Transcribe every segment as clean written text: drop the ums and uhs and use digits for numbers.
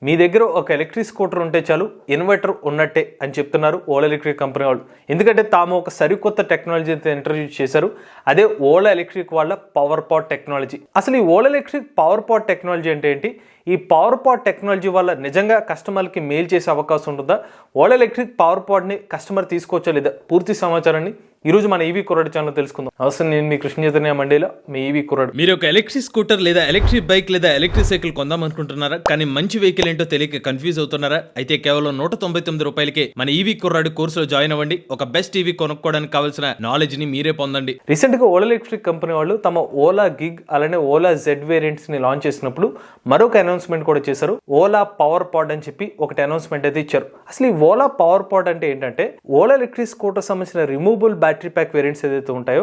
మీ దగ్గర ఒక electric scooter ఉంటే చాలు ఇన్వర్టర్ ఉన్నట్టే అని చెప్తున్నారు ఓలా ఎలక్ట్రిక్ కంపెనీ వాళ్ళు. ఎందుకంటే తాము ఒక సరికొత్త టెక్నాలజీతో ఇంట్రడ్యూస్ చేశారు. అదే ఓలా ఎలక్ట్రిక్ వాళ్ళ పవర్ పాడ్ టెక్నాలజీ. అసలు ఈ ఓలా ఎలక్ట్రిక్ పవర్ పాడ్ టెక్నాలజీ అంటే ఏంటి? ఈ పవర్ పాడ్ టెక్నాలజీ వల్ల నిజంగా కస్టమర్కి మెయిల్ చేసే అవకాశం ఉంటుందా? ఓలా ఎలక్ట్రిక్ పవర్ పాడ్ని కస్టమర్ తీసుకోవచ్చా లేదా? పూర్తి సమాచారాన్ని ఈరోజు మన ఈవీ కుర్రాడు ఛానల్ తెలుసుకుందాం. అవసరం నేను మీ కృష్ణ చైతన్య మండేలా, మీ ఈవీ కుర్రాడు. మీరు ఒక ఎలక్ట్రిక్ స్కూటర్ లేదా ఎలక్ట్రిక్ బైక్ లేదా ఎలక్ట్రిక్ సైకిల్ కొందాం అనుకుంటున్నారా? కానీ మంచి వెహికల్ ఏంటో తెలియక కన్ఫ్యూజ్ అవుతున్నారా? అయితే కేవలం 199 రూపాయలకే మన ఈవీ కుర్రాడు కోర్సులో జాయిన్ అవ్వండి. ఒక బెస్ట్ ఈవీ కొనుక్కోవడానికి కావాల్సిన నాలెడ్జ్ ని మీరే పొందండి. రీసెంట్ గా ఓలా ఎలక్ట్రిక్ కంపెనీ వాళ్ళు తమ ఓలా గిగ్ అలానే ఓలా జెడ్ వేరియంట్స్ ని లాంచ్ చేసినప్పుడు మరొక అనౌన్స్మెంట్ కూడా చేశారు. ఓలా పవర్ పాడ్ అని చెప్పి ఒకటి అనౌన్స్మెంట్ అయితే ఇచ్చారు. అసలు ఈ ఓలా పవర్ పాడ్ అంటే ఏంటంటే, ఓలా ఎలక్ట్రిక్ స్కూటర్ సంబంధించిన రిమూవబుల్ బ్యాటరీ ప్యాక్ వేరియంట్స్ ఏదైతే ఉంటాయో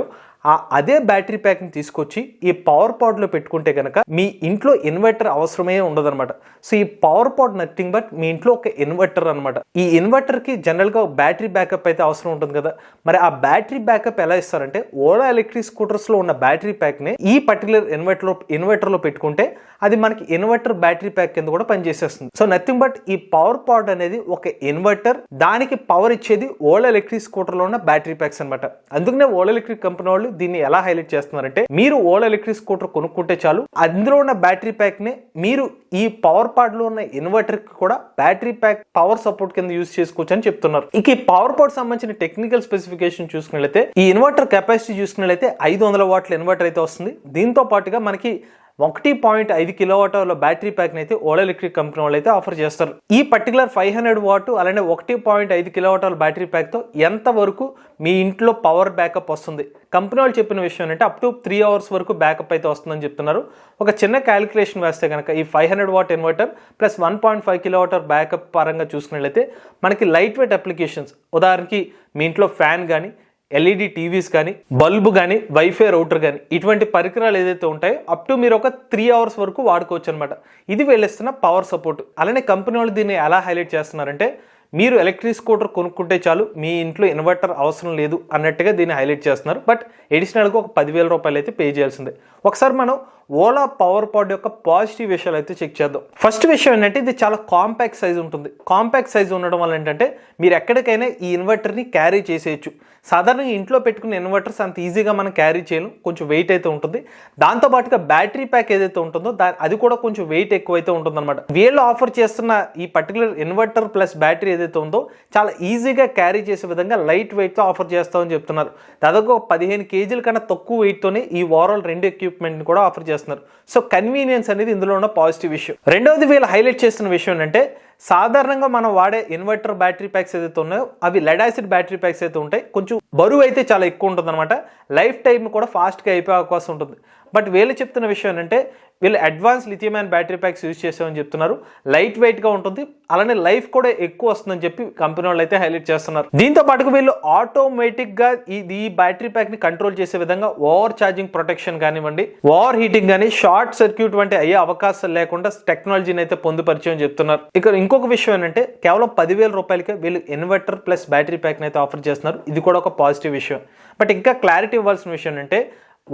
అదే బ్యాటరీ ప్యాక్ ని తీసుకొచ్చి ఈ పవర్ పాడ్ లో పెట్టుకుంటే కనుక మీ ఇంట్లో ఇన్వర్టర్ అవసరమే ఉండదు అనమాట. సో ఈ పవర్ పాడ్ నథింగ్ బట్ మీ ఇంట్లో ఒక ఇన్వర్టర్ అనమాట. ఈ ఇన్వర్టర్ కి జనరల్ గా బ్యాటరీ బ్యాకప్ అయితే అవసరం ఉంటుంది కదా. మరి ఆ బ్యాటరీ బ్యాకప్ ఎలా ఇస్తారంటే, ఓలా ఎలక్ట్రిక్ స్కూటర్స్ లో ఉన్న బ్యాటరీ ప్యాక్ ని ఈ పర్టికులర్ ఇన్వర్టర్ లో పెట్టుకుంటే అది మనకి ఇన్వర్టర్ బ్యాటరీ ప్యాక్ కింద కూడా పనిచేసేస్తుంది. సో నథింగ్ బట్ ఈ పవర్ పాడ్ అనేది ఒక ఇన్వర్టర్, దానికి పవర్ ఇచ్చేది ఓలా ఎలక్ట్రిక్ స్కూటర్ లో ఉన్న బ్యాటరీ ప్యాక్స్ అనమాట. అందుకనే ఓలా ఎలక్ట్రిక్ కంపెనీ వాళ్ళు దీన్ని ఎలా హైలైట్ చేస్తున్నారంటే, మీరు ఓలా ఎలక్ట్రిక్ స్కూటర్ కొనుక్కుంటే చాలు అందులో ఉన్న బ్యాటరీ ప్యాక్ ని మీరు ఈ పవర్ పాడ్ లో ఉన్న ఇన్వర్టర్ కి కూడా బ్యాటరీ ప్యాక్ పవర్ సపోర్ట్ కింద యూజ్ చేసుకోవచ్చు అని చెప్తున్నారు. ఇక ఈ పవర్ పాడ్ సంబంధించిన టెక్నికల్ స్పెసిఫికేషన్ చూసుకున్నట్లయితే, ఈ ఇన్వర్టర్ కెపాసిటీ చూసుకున్నట్లయితే 500 వాట్ల ఇన్వర్టర్ అయితే వస్తుంది. దీంతో పాటుగా మనకి 1.5 కిలోవాట్ అవర్ల బ్యాటరీ ప్యాక్ అయితే ఓలా ఎలక్ట్రిక్ కంపెనీ వాళ్ళు అయితే ఆఫర్ చేస్తారు. ఈ పర్టికులర్ 500 వాట్ అలానే 1.5 కిలోవాట్ అవర్ల బ్యాటరీ ప్యాక్ తో ఎంత వరకు మీ ఇంట్లో పవర్ బ్యాకప్ వస్తుంది? కంపెనీ వాళ్ళు చెప్పిన విషయం అంటే అప్ టు 3 అవర్స్ వరకు బ్యాకప్ అయితే వస్తుందని చెప్తున్నారు. ఒక చిన్న క్యాలిక్యులేషన్ వేస్తే కనుక ఈ 500 watt inverter plus 1.5 kilowatt hour backup పరంగా చూసుకున్నట్లయితే మనకి లైట్ వెయిట్ అప్లికేషన్స్, ఉదాహరణకి మీ ఇంట్లో ఫ్యాన్ కానీ, ఎల్ఈడి టీవీస్ కానీ, బల్బు కానీ, వైఫై రౌటర్ కానీ, ఇటువంటి పరికరాలు ఏదైతే ఉంటాయో అప్ టు మీరు ఒక 3 అవర్స్ వరకు వాడుకోవచ్చు అనమాట. ఇది వీళ్ళిస్తున్న పవర్ సపోర్ట్. అలానే కంపెనీ వాళ్ళు దీన్ని ఎలా హైలైట్ చేస్తున్నారంటే, మీరు ఎలక్ట్రిక్ స్కూటర్ కొనుక్కుంటే చాలు మీ ఇంట్లో ఇన్వర్టర్ అవసరం లేదు అన్నట్టుగా దీన్ని హైలైట్ చేస్తున్నారు. బట్ అడిషనల్గా ఒక 10,000 రూపాయలు అయితే పే చేయాల్సిందే. ఒకసారి మనం ఓలా పవర్ పాడ్ యొక్క పాజిటివ్ విషయాలు అయితే చెక్ చేద్దాం. ఫస్ట్ విషయం ఏంటంటే, ఇది చాలా కాంపాక్ట్ సైజ్ ఉంటుంది. కాంపాక్ట్ సైజ్ ఉండడం వల్ల ఏంటంటే మీరు ఎక్కడికైనా ఈ ఇన్వర్టర్ని క్యారీ చేసేయచ్చు. సాధారణంగా ఇంట్లో పెట్టుకునే ఇన్వర్టర్స్ అంత ఈజీగా మనం క్యారీ చేయలేం, కొంచెం వెయిట్ అయితే ఉంటుంది. దాంతోపాటుగా బ్యాటరీ ప్యాక్ ఏదైతే ఉంటుందో అది కూడా కొంచెం వెయిట్ ఎక్కువైతే ఉంటుంది అనమాట. వీళ్ళు ఆఫర్ చేస్తున్న ఈ పర్టికులర్ ఇన్వర్టర్ ప్లస్ బ్యాటరీ ఏదైతే ఉందో చాలా ఈజీగా క్యారీ చేసే విధంగా లైట్ వెయిట్తో ఆఫర్ చేస్తామని చెప్తున్నారు. దాదాపు 15 కేజీల కన్నా తక్కువ వెయిట్తోనే ఈ ఓవరాల్ 2 ఎక్విప్మెంట్ని కూడా ఆఫర్ చేస్తున్నారు. సో కన్వీనియన్స్ అనేది ఇందులో ఉన్న పాజిటివ్ విషయం. రెండవది వీళ్ళు హైలైట్ చేస్తున్న విషయం ఏంటంటే, సాధారణంగా మనం వాడే ఇన్వర్టర్ బ్యాటరీ ప్యాక్స్ ఏదైతే ఉన్నాయో అవి లెడ్ యాసిడ్ బ్యాటరీ ప్యాక్స్ అయితే ఉంటాయి. కొంచెం బరువు అయితే చాలా ఎక్కువ ఉంటుంది అనమాట. లైఫ్ టైం కూడా ఫాస్ట్గా అయిపోయే అవకాశం ఉంటుంది. బట్ వీళ్ళు చెప్తున్న విషయం ఏంటంటే, వీళ్ళు advance lithium ion battery packs use చేసామని చెప్తున్నారు. లైట్ వెయిట్గా ఉంటుంది, అలానే లైఫ్ కూడా ఎక్కువ వస్తుందని చెప్పి కంపెనీ వాళ్ళు అయితే హైలైట్ చేస్తున్నారు. దీంతో పాటుగా వీళ్ళు ఆటోమేటిక్గా ఈ బ్యాటరీ ప్యాక్ని కంట్రోల్ చేసే విధంగా ఓవర్ ఛార్జింగ్ ప్రొటెక్షన్ కానివ్వండి, ఓవర్ హీటింగ్ కానీ, షార్ట్ సర్క్యూట్ వంటి అయ్యే అవకాశాలు లేకుండా టెక్నాలజీని అయితే పొందుపరిచని చెప్తున్నారు. ఇక ఇంకొక విషయం ఏంటంటే, కేవలం 10,000 రూపాయలకే వీళ్ళు ఇన్వర్టర్ ప్లస్ బ్యాటరీ ప్యాక్ని అయితే ఆఫర్ చేస్తున్నారు. ఇది కూడా ఒక పాజిటివ్ విషయం. బట్ ఇంకా క్లారిటీ ఇవ్వాల్సిన విషయం ఏంటంటే,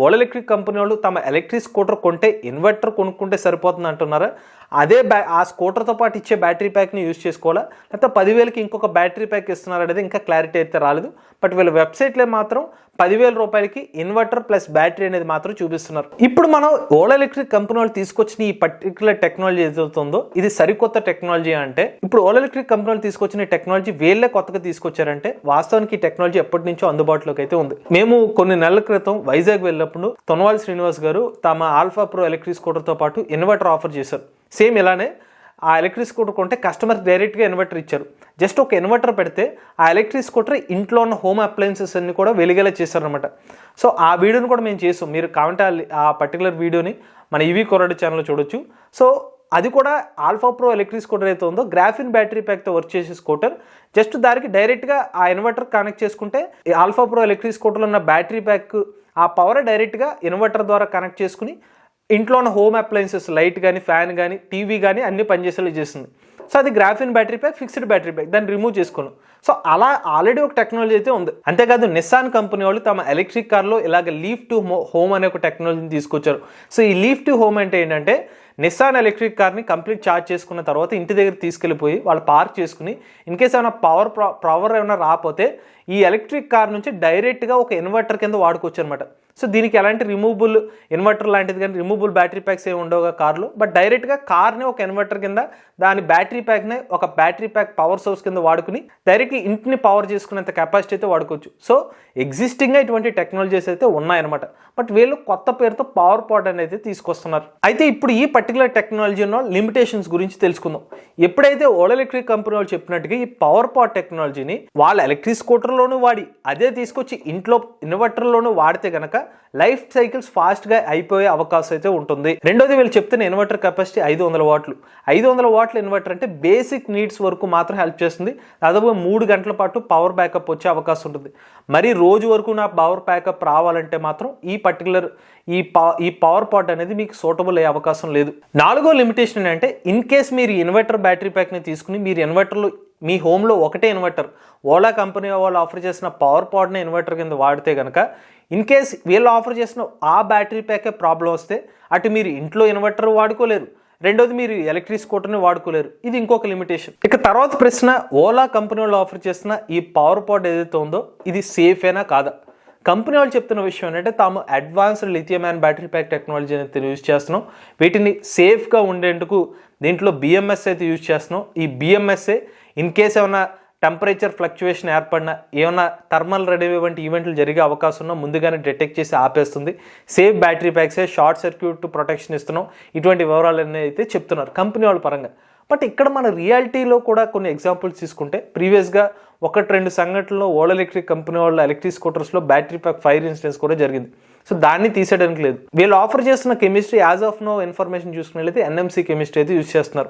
ఓలా ఎలక్ట్రిక్ కంపెనీ వాళ్ళు తమ ఎలక్ట్రిక్ స్కూటర్ కొంటే ఇన్వర్టర్ కొనుక్కుంటే సరిపోతుంది అంటున్నారా? అదే ఆ స్కూటర్తో పాటు ఇచ్చే బ్యాటరీ ప్యాక్ని యూజ్ చేసుకోవాలా, లేకపోతే 10,000కి ఇంకొక బ్యాటరీ ప్యాక్ ఇస్తున్నారు అనేది ఇంకా క్లారిటీ అయితే రాలేదు. బట్ వీళ్ళ వెబ్సైట్లో మాత్రం 10,000 రూపాయలకి ఇన్వర్టర్ ప్లస్ బ్యాటరీ అనేది మాత్రం చూపిస్తున్నారు. ఇప్పుడు మనం ఓలా ఎలక్ట్రిక్ కంపెనీ వాళ్ళు తీసుకొచ్చిన ఈ పర్టికులర్ టెక్నాలజీ ఏదవుతుందో ఇది సరికొత్త టెక్నాలజీ అంటే, ఇప్పుడు ఓలా ఎలక్ట్రిక్ కంపెనీ వాళ్ళు తీసుకొచ్చిన టెక్నాలజీ వీళ్ళే కొత్తగా తీసుకొచ్చారంటే, వాస్తవానికి ఈ టెక్నాలజీ ఎప్పటి నుంచో అందుబాటులోకి అయితే ఉంది. మేము కొన్ని నెలల క్రితం వైజాగ్ వెళ్ళినప్పుడు తొనవాల్ శ్రీనివాస్ గారు తమ ఆల్ఫా ప్రో ఎలక్ట్రిక్ స్కూటర్తో పాటు ఇన్వర్టర్ ఆఫర్ చేశారు. సేమ్ ఇలానే ఆ ఎలక్ట్రిక్ స్కూటర్ కొంటే కస్టమర్ డైరెక్ట్గా ఇన్వర్టర్ ఇచ్చారు. జస్ట్ ఒక ఇన్వర్టర్ పెడితే ఆ ఎలక్ట్రిక్ స్కూటర్ ఇంట్లో ఉన్న హోమ్ అప్లయన్సెస్ అన్ని కూడా వెలిగేలా చేశారనమాట. సో ఆ వీడియోని కూడా మేము చేసాం. మీరు కావాలంటే ఆ పర్టికులర్ వీడియోని మన ఈవీ కుర్రాడు ఛానల్లో చూడొచ్చు. సో అది కూడా ఆల్ఫా ప్రో ఎలక్ట్రిక్ స్కూటర్ అయితే ఉందో గ్రాఫిన్ బ్యాటరీ ప్యాక్తో వర్క్ చేసే స్కూటర్. జస్ట్ దానికి డైరెక్ట్గా ఆ ఇన్వర్టర్ కనెక్ట్ చేసుకుంటే ఆల్ఫా ప్రో ఎలక్ట్రిక్ స్కూటర్లో ఉన్న బ్యాటరీ ప్యాక్ ఆ పవర్ డైరెక్ట్గా ఇన్వర్టర్ ద్వారా కనెక్ట్ చేసుకుని ఇంట్లో ఉన్న హోమ్ అప్లయన్సెస్, లైట్ కానీ, ఫ్యాన్ కానీ, టీవీ కానీ అన్ని పనిచేసేలా చేస్తుంది. సో అది graphene battery pack, fixed battery pack, దాన్ని రిమూవ్ చేసుకోను. సో అలా ఆల్రెడీ ఒక టెక్నాలజీ అయితే ఉంది. అంతేకాదు నిస్సాన్ కంపెనీ వాళ్ళు తమ ఎలక్ట్రిక్ కార్లో ఇలాగ లీఫ్ టు హోమ్ అనే ఒక టెక్నాలజీని తీసుకొచ్చారు. సో ఈ లీఫ్ టు హోమ్ అంటే ఏంటంటే, నిస్సాన్ ఎలక్ట్రిక్ కార్ని కంప్లీట్ ఛార్జ్ చేసుకున్న తర్వాత ఇంటి దగ్గర తీసుకెళ్ళిపోయి వాళ్ళు పార్క్ చేసుకుని ఇన్ కేస్ ఏమైనా పవర్ ఏమైనా రాకపోతే ఈ ఎలక్ట్రిక్ కార్ నుంచి డైరెక్ట్గా ఒక ఇన్వర్టర్ కింద వాడుకోవచ్చు అనమాట. సో దీనికి ఎలాంటి రిమూవబుల్ ఇన్వర్టర్ లాంటిది కానీ రిమూవబుల్ బ్యాటరీ ప్యాక్స్ ఏమి ఉండవు కార్లో, బట్ డైరెక్ట్గా కార్ని ఒక ఇన్వర్టర్ కింద దాని బ్యాటరీ ప్యాక్ని ఒక బ్యాటరీ ప్యాక్ పవర్ సోర్స్ కింద వాడుకుని డైరెక్ట్గా ఇంటిని పవర్ చేసుకునేంత కెపాసిటీ అయితే వాడుకోవచ్చు. సో ఎగ్జిస్టింగ్గా ఇటువంటి టెక్నాలజీస్ అయితే ఉన్నాయన్నమాట. బట్ వీళ్ళు కొత్త పేరుతో పవర్ పాడ్ అనేది తీసుకొస్తున్నారు. అయితే ఇప్పుడు ఈ పర్టికులర్ టెక్నాలజీ ఉన్న లిమిటేషన్స్ గురించి తెలుసుకుందాం. ఎప్పుడైతే ఓలా ఎలక్ట్రిక్ కంపెనీ వాళ్ళు చెప్పినట్టుగా ఈ పవర్ పాడ్ టెక్నాలజీని వాళ్ళ ఎలక్ట్రిక్ స్కూటర్లోనూ వాడి అదే తీసుకొచ్చి ఇంట్లో ఇన్వర్టర్లోనూ వాడితే కనుక లైఫ్ సైకిల్స్ ఫాస్ట్గా అయిపోయే అవకాశం అయితే ఉంటుంది. రెండోది వీళ్ళు చెప్తున్న ఇన్వర్టర్ కెపాసిటీ 500 వాట్లు. 500 వాట్ల ఇన్వర్టర్ అంటే బేసిక్ నీడ్స్ వరకు మాత్రం హెల్ప్ చేస్తుంది. దాదాపుగా 3 గంటల పాటు పవర్ బ్యాకప్ వచ్చే అవకాశం ఉంటుంది. మరి రోజు వరకు నా పవర్ బ్యాకప్ రావాలంటే మాత్రం ఈ పర్టికులర్ ఈ పవర్ పాడ్ అనేది మీకు సూటబుల్ అయ్యే అవకాశం లేదు. 4వ లిమిటేషన్ ఏంటంటే ఇన్ కేస్ మీరు ఇన్వర్టర్ బ్యాటరీ ప్యాక్ని తీసుకుని మీరు ఇన్వర్టర్లో మీ హోమ్లో ఒకటే ఇన్వర్టర్ ఓలా కంపెనీ వాళ్ళు ఆఫర్ చేసిన పవర్ పాడ్ని ఇన్వర్టర్ కింద వాడితే కనుక ఇన్ కేస్ వీళ్ళు ఆఫర్ చేసిన ఆ బ్యాటరీ ప్యాకే ప్రాబ్లం వస్తే అటు మీరు ఇంట్లో ఇన్వర్టర్ వాడుకోలేరు, రెండోది మీరు ఎలక్ట్రిక్ స్కూటర్ని వాడుకోలేరు. ఇది ఇంకొక లిమిటేషన్. ఇక తర్వాత ప్రశ్న, ఓలా కంపెనీ వాళ్ళు ఆఫర్ చేస్తున్న ఈ పవర్ పాడ్ ఏదైతే ఉందో ఇది సేఫేనా కాదా? కంపెనీ వాళ్ళు చెప్తున్న విషయం ఏంటంటే తాము advanced lithium ion battery pack technology అయితే యూజ్ చేస్తున్నాం, వీటిని సేఫ్గా ఉండేందుకు దీంట్లో బిఎంఎస్ అయితే యూజ్ చేస్తున్నాం. ఈ బిఎంఎస్ఏ ఇన్ కేస్ ఏమైనా టెంపరేచర్ ఫ్లక్చువేషన్ ఏర్పడినా ఏమైనా థర్మల్ రెడీ వంటి ఈవెంట్లు జరిగే అవకాశం ఉన్నా ముందుగానే డిటెక్ట్ చేసి ఆపేస్తుంది. సేఫ్ బ్యాటరీ ప్యాక్సే, షార్ట్ సర్క్యూట్ ప్రొటెక్షన్ ఇస్తున్నాం, ఇటువంటి వివరాలన్నీ అయితే చెప్తున్నారు కంపెనీ వాళ్ళ పరంగా. బట్ ఇక్కడ మన రియాలిటీలో కూడా కొన్ని ఎగ్జాంపుల్స్ తీసుకుంటే ప్రీవియస్గా 1-2 సంఘటనలో ఓలా ఎలక్ట్రిక్ కంపెనీ వాళ్ళ ఎలక్ట్రిక్ స్కూటర్స్లో బ్యాటరీ ప్యాక్ ఫైర్ ఇన్సిడెంట్స్ కూడా జరిగింది. సో దాన్ని తీసేయడానికి లేదు. వీళ్ళు ఆఫర్ చేస్తున్న chemistry as of now information చూసుకున్నట్లయితే ఎన్ఎంసీ కెమిస్ట్రీ అయితే యూజ్ చేస్తున్నారు.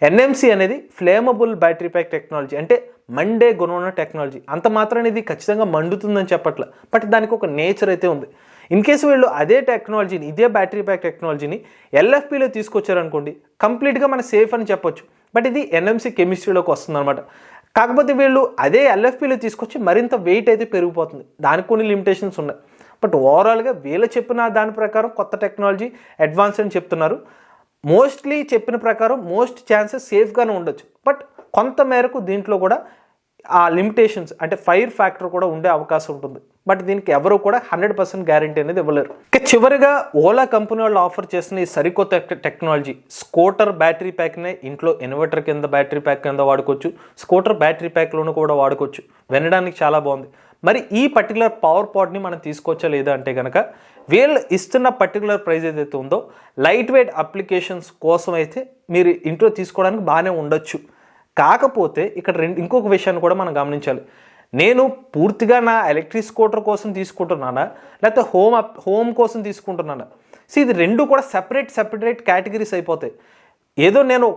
ఎన్ఎంసీ అనేది ఫ్లేమబుల్ బ్యాటరీ ప్యాక్ టెక్నాలజీ, అంటే మండే గుణం ఉన్న టెక్నాలజీ. అంత మాత్రాన్ని ఇది ఖచ్చితంగా మండుతుందని చెప్పట్లే, బట్ దానికి ఒక నేచర్ అయితే ఉంది. ఇన్ కేసు వీళ్ళు అదే టెక్నాలజీని, ఇదే బ్యాటరీ ప్యాక్ టెక్నాలజీని ఎల్ఎఫ్పిలో తీసుకొచ్చారనుకోండి కంప్లీట్గా మన సేఫ్ అని చెప్పొచ్చు, బట్ ఇది ఎన్ఎంసీ కెమిస్ట్రీలోకి వస్తుంది అనమాట. కాకపోతే వీళ్ళు అదే ఎల్ఎఫ్పిలో తీసుకొచ్చి మరింత వెయిట్ అయితే పెరిగిపోతుంది, దానికి కొన్ని లిమిటేషన్స్ ఉన్నాయి. బట్ ఓవరాల్గా వీళ్ళు చెప్పిన దాని ప్రకారం కొత్త టెక్నాలజీ అడ్వాన్స్ అని చెప్తున్నారు. మోస్ట్లీ చెప్పిన ప్రకారం మోస్ట్ ఛాన్సెస్ సేఫ్గానే ఉండొచ్చు, బట్ కొంత మేరకు దీంట్లో కూడా ఆ లిమిటేషన్స్ అంటే ఫైర్ ఫ్యాక్టర్ కూడా ఉండే అవకాశం ఉంటుంది. బట్ దీనికి ఎవరు కూడా 100% గ్యారంటీ అనేది ఇవ్వలేరు. ఇక చివరిగా ఓలా కంపెనీ వాళ్ళు ఆఫర్ చేసిన ఈ సరికొత్త టెక్నాలజీ స్కూటర్ బ్యాటరీ ప్యాక్నే ఇంట్లో ఇన్వర్టర్ కింద బ్యాటరీ ప్యాక్ కింద వాడుకోవచ్చు, స్కూటర్ బ్యాటరీ ప్యాక్లోనూ కూడా వాడుకోవచ్చు. వినడానికి చాలా బాగుంది. మరి ఈ పర్టికులర్ పవర్ పాడ్ని మనం తీసుకోవచ్చా లేదా అంటే కనుక వీళ్ళు ఇస్తున్న పర్టికులర్ ప్రైస్ ఏదైతే ఉందో లైట్ వెయిట్ అప్లికేషన్స్ కోసం అయితే మీరు ఇంట్లో తీసుకోవడానికి బాగానే ఉండొచ్చు. కాకపోతే ఇక్కడ ఇంకొక విషయాన్ని కూడా మనం గమనించాలి. నేను పూర్తిగా నా ఎలక్ట్రిక్ స్కూటర్ కోసం తీసుకుంటున్నానా లేకపోతే హోమ్ కోసం తీసుకుంటున్నానా? సో ఇది రెండు కూడా సెపరేట్ కేటగిరీస్ అయిపోతాయి. ఏదో నేను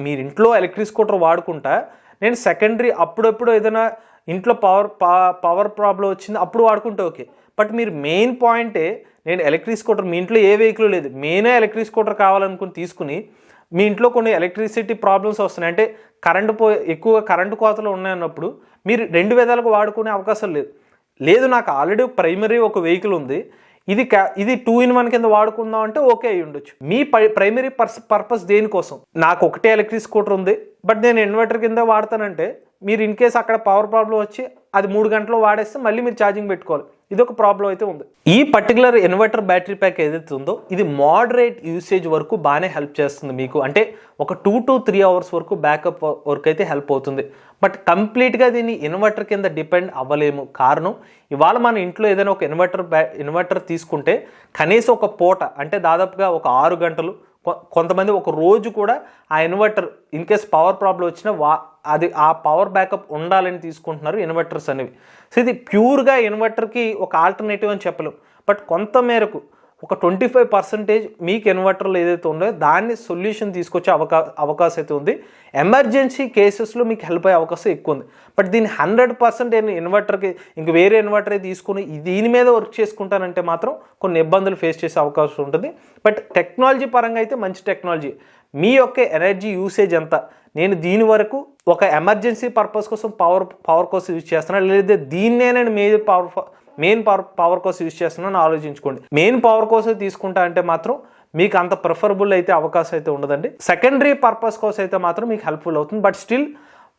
మీరు ఇంట్లో ఎలక్ట్రిక్ స్కూటర్ వాడుకుంటా, నేను సెకండరీ అప్పుడప్పుడు ఏదైనా ఇంట్లో పవర్ ప్రాబ్లం వచ్చింది అప్పుడు వాడుకుంటే ఓకే. బట్ మీరు మెయిన్ పాయింటే నేను ఎలక్ట్రిక్ స్కూటర్, మీ ఇంట్లో ఏ వెహికల్ లేదు, మెయినే ఎలక్ట్రిక్ స్కూటర్ కావాలనుకుని తీసుకుని మీ ఇంట్లో కొన్ని ఎలక్ట్రిసిటీ ప్రాబ్లమ్స్ వస్తున్నాయి అంటే ఎక్కువ కరెంటు కోతలు ఉన్నాయన్నప్పుడు మీరు 2 విధాలుగా వాడుకునే అవకాశం లేదు. నాకు ఆల్రెడీ ప్రైమరీ ఒక వెహికల్ ఉంది, ఇది 2-in-1 కింద వాడుకుందాం అంటే ఓకే అయ్యి ఉండొచ్చు. మీ ప్రైమరీ పర్పస్ దేనికోసం? నాకు ఒకటే ఎలక్ట్రిక్ స్కూటర్ ఉంది బట్ నేను ఇన్వర్టర్ కింద వాడతానంటే మీరు ఇన్ కేసు అక్కడ పవర్ ప్రాబ్లం వచ్చి అది 3 గంటలు వాడేస్తే మళ్ళీ మీరు ఛార్జింగ్ పెట్టుకోవాలి. ఇది ఒక ప్రాబ్లం అయితే ఉంది. ఈ పర్టికులర్ ఇన్వర్టర్ బ్యాటరీ ప్యాక్ ఏదైతే ఉందో ఇది మోడరేట్ యూసేజ్ వరకు బాగానే హెల్ప్ చేస్తుంది మీకు. అంటే ఒక 2 to 3 hours వరకు బ్యాకప్ వరకు అయితే హెల్ప్ అవుతుంది. బట్ కంప్లీట్గా దీన్ని ఇన్వర్టర్ కింద డిపెండ్ అవ్వలేము. కారణం ఇవాళ మన ఇంట్లో ఏదైనా ఒక ఇన్వర్టర్ తీసుకుంటే కనీసం ఒక పూట అంటే దాదాపుగా ఒక 6 గంటలు, కొంతమంది ఒక రోజు కూడా ఆ inverter in case power problem వచ్చినా అది ఆ పవర్ బ్యాకప్ ఉండాలని తీసుకుంటున్నారు ఇన్వర్టర్స్ అనేవి. సో ఇది ప్యూర్గా ఇన్వర్టర్కి ఒక ఆల్టర్నేటివ్ అని చెప్పలేము. బట్ కొంత మేరకు ఒక 25% మీకు ఇన్వర్టర్లు ఏదైతే ఉందో దాన్ని సొల్యూషన్ తీసుకొచ్చే అవకాశం అయితే ఉంది. ఎమర్జెన్సీ కేసెస్లో మీకు హెల్ప్ అయ్యే అవకాశం ఎక్కువ ఉంది. బట్ దీన్ని 100% ఇన్వర్టర్కి ఇంక వేరే ఇన్వర్టరే తీసుకుని దీని మీద వర్క్ చేసుకుంటానంటే మాత్రం కొన్ని ఇబ్బందులు ఫేస్ చేసే అవకాశం ఉంటుంది. బట్ టెక్నాలజీ పరంగా అయితే మంచి టెక్నాలజీ. మీ యొక్క ఎనర్జీ యూసేజ్ ఎంత, నేను దీని వరకు ఒక ఎమర్జెన్సీ పర్పస్ కోసం పవర్ కోసం యూజ్ చేస్తున్నాను లేదా దీన్నే నేను మెయిన్ పవర్ కోసం యూజ్ చేస్తున్నాను ఆలోచించుకోండి. మెయిన్ పవర్ కోసం తీసుకుంటా అంటే మాత్రం మీకు అంత ప్రిఫరబుల్ అయితే అవకాశం అయితే ఉండదండి. సెకండరీ పర్పస్ కోసం అయితే మాత్రం మీకు హెల్ప్ఫుల్ అవుతుంది. బట్ స్టిల్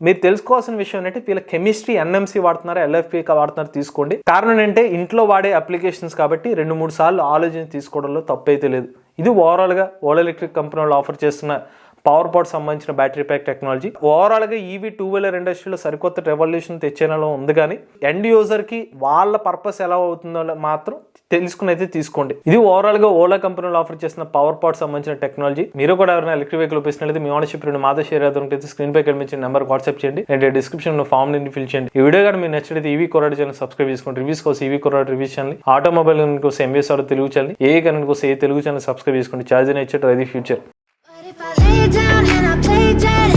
మీరు తెలుసుకోవాల్సిన విషయం ఏంటంటే వీళ్ళ కెమిస్ట్రీ ఎన్ఎంసీ వాడుతున్నారు, ఎల్ఎఫ్పి వాడుతున్నారు తీసుకోండి. కారణం ఏంటంటే ఇంట్లో వాడే అప్లికేషన్స్ కాబట్టి 2-3 సార్లు ఆలోచన తీసుకోవడంలో తప్పు అయితే లేదు. ఇది ఓవరాల్గా ఓలా ఎలక్ట్రిక్ కంపెనీ వాళ్ళు ఆఫర్ చేస్తున్న పవర్ పాడ్ సంబంధించిన బ్యాటరీ ప్యాక్ టెక్నాలజీ. ఓవరాల్గా ఈవీ 2-వీలర్ ఇండస్ట్రీలో సరికొత్త రెవల్యూషన్ తెచ్చేనలో ఉంది. కానీ ఎండ్ యూజర్కి వాళ్ళ పర్పస్ ఎలా అవుతుందో మాత్రం తెలుసుకుని అయితే తీసుకోండి. ఇది ఓవరాల్గా ఓలా కంపెనీలో ఆఫర్ చేసిన పవర్ పాడ్ సంబంధించిన టెక్నాలజీ. మీరు కూడా ఎవరైనా ఎలక్ట్రిక్ వెహికల్ ఉపయోగిస్తున్నట్లయితే మీ ఓనర్షిప్ మాతో షేర్ అవుతుంటే స్క్రీన్ పై కనిపించిన నెంబర్ వాట్సాప్ చేయండి, అంటే డిస్క్రిప్షన్ లో ఫామ్ ని ఫిల్ చేయండి. ఈ వీడియో కానీ మీరు నచ్చినట్లయితే ఈవీ కొరాడు ఛానల్ సబ్స్క్రైబ్ చేసుకోండి. రివ్యూస్ కోసం ఈవీ కొరాడు రివ్యూస్ ఛానల్, ఆటోమొబైల్ కోసం ఎంబీఎస్ తెలుగు ఛానల్, ఏ కరెంట్ కోసం ఏ తెలుగు ఛానల్ సబ్స్క్రైబ్ చేసుకోండి. చార్జ్ ఇచ్చేట అది future. But if I lay down and I play dead